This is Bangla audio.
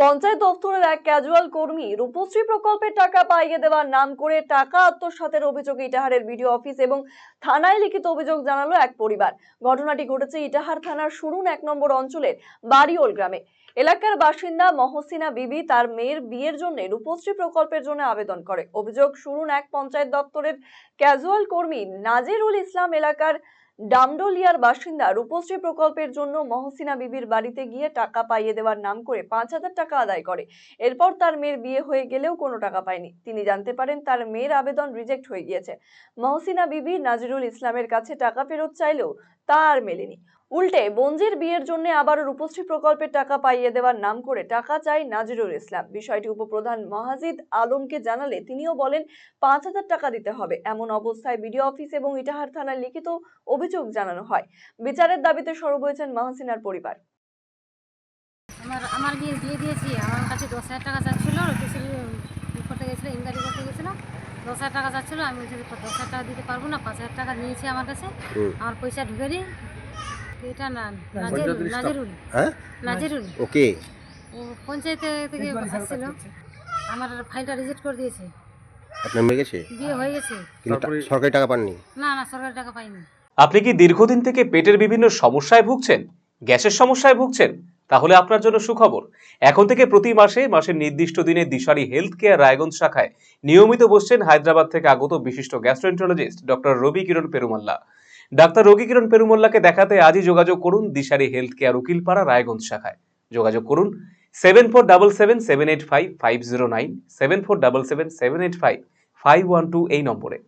পঞ্চায়েত দপ্তরের এক ক্যাজুয়াল কর্মী রূপশ্রী প্রকল্পের টাকা পাইয়ে দেওয়ার নাম করে টাকা আত্মসাতের অভিযোগে ইটাহারের বিডিও অফিস এবং থানায় লিখিত অভিযোগ জানালো এক পরিবার। ঘটনাটি ঘটেছে ইটাহার থানার সুরুন 1 নম্বর অঞ্চলের বাড়িওল গ্রামে। এলাকার বাসিন্দা মহসিনা বিবি তার মেয়ের বিয়ের জন্য রূপশ্রী প্রকল্পের জন্য আবেদন করে। অভিযোগ, সুরুন 1 পঞ্চায়েত দপ্তরের ক্যাজুয়াল কর্মী নাজিরুল ইসলাম এলাকার ডামডলিয়ার বাসিন্দা রূপশ্রী প্রকল্পের জন্য মহসিনা বিবির বাড়িতে গিয়ে টাকা পাইয়ে দেওয়ার নাম করে 5,000 টাকা আদায় করে। এরপর তার মেয়ের বিয়ে হয়ে গেলেও কোনো টাকা পায়নি। তিনি জানতে পারেন তার মেয়ের আবেদন রিজেক্ট হয়ে গিয়েছে। মহসিনা বিবি নাজিরুল ইসলামের কাছে টাকা ফেরত চাইলেও তা আর মেলেনি। উল্টে বঞ্জির বিয়ের জন্য আবার রূপশ্রী প্রকল্পের টাকা পাইয়ে দেওয়ার নাম করে টাকা চাই নাজিরুল ইসলাম। বিষয়টি উপপ্রধান মাহাজিদ আলমকে জানালে তিনিও বলেন 5,000 টাকা দিতে হবে। এমন অবস্থায় বিডিও অফিস এবং ইটাহার থানায় লিখিত অভিযোগ জানানো হয়। বিচারের দাবিতে সরব হয়েছেন মাহসিনার পরিবার। আমার বিয়ে দিয়েছি, আমার কাছে 10,000 টাকা চাচ্ছিল, করতে গেছিলো, ইনকোয়ারি করতে গেছিলো, 10,000 টাকা চাচ্ছিল। আমি বলছি 10,000 টাকা দিতে পারবো না, 5,000 টাকা নিয়েছি আমার কাছে, আমার পয়সা ঢুকে দিই। এটা না নাজিরুল ওকে, ও পঞ্চায়েতে থেকে আসছিল, আমার ফাইলটা রিজেক্ট করে দিয়েছে। আপনার মেয়ে গেছে, বিয়ে হয়ে গেছে, কিন্তু সরকারি টাকা পাননি? না সরকারি টাকা পাইনি। আপনি কি দীর্ঘদিন থেকে পেটের বিভিন্ন সমস্যায় ভুগছেন, গ্যাসের সমস্যায় ভুগছেন? তাহলে আপনার জন্য সুখবর। এখন থেকে প্রতি মাসের নির্দিষ্ট দিনে দিশারি হেলথ কেয়ার রায়গঞ্জ শাখায় নিয়মিত বসছেন হায়দ্রাবাদ থেকে আগত বিশিষ্ট গ্যাস্ট্রোএন্টারোলজিস্ট ডক্টর রবি কিরণ পেরুমাল্লা। ডাক্তার রবি কিরণ পেরুমাল্লাকে দেখাতে আজই যোগাযোগ করুন দিশারি হেলথ কেয়ার উকিলপাড়া রায়গঞ্জ শাখায়। যোগাযোগ করুন 7477785509, 7477785512 এই নম্বরে।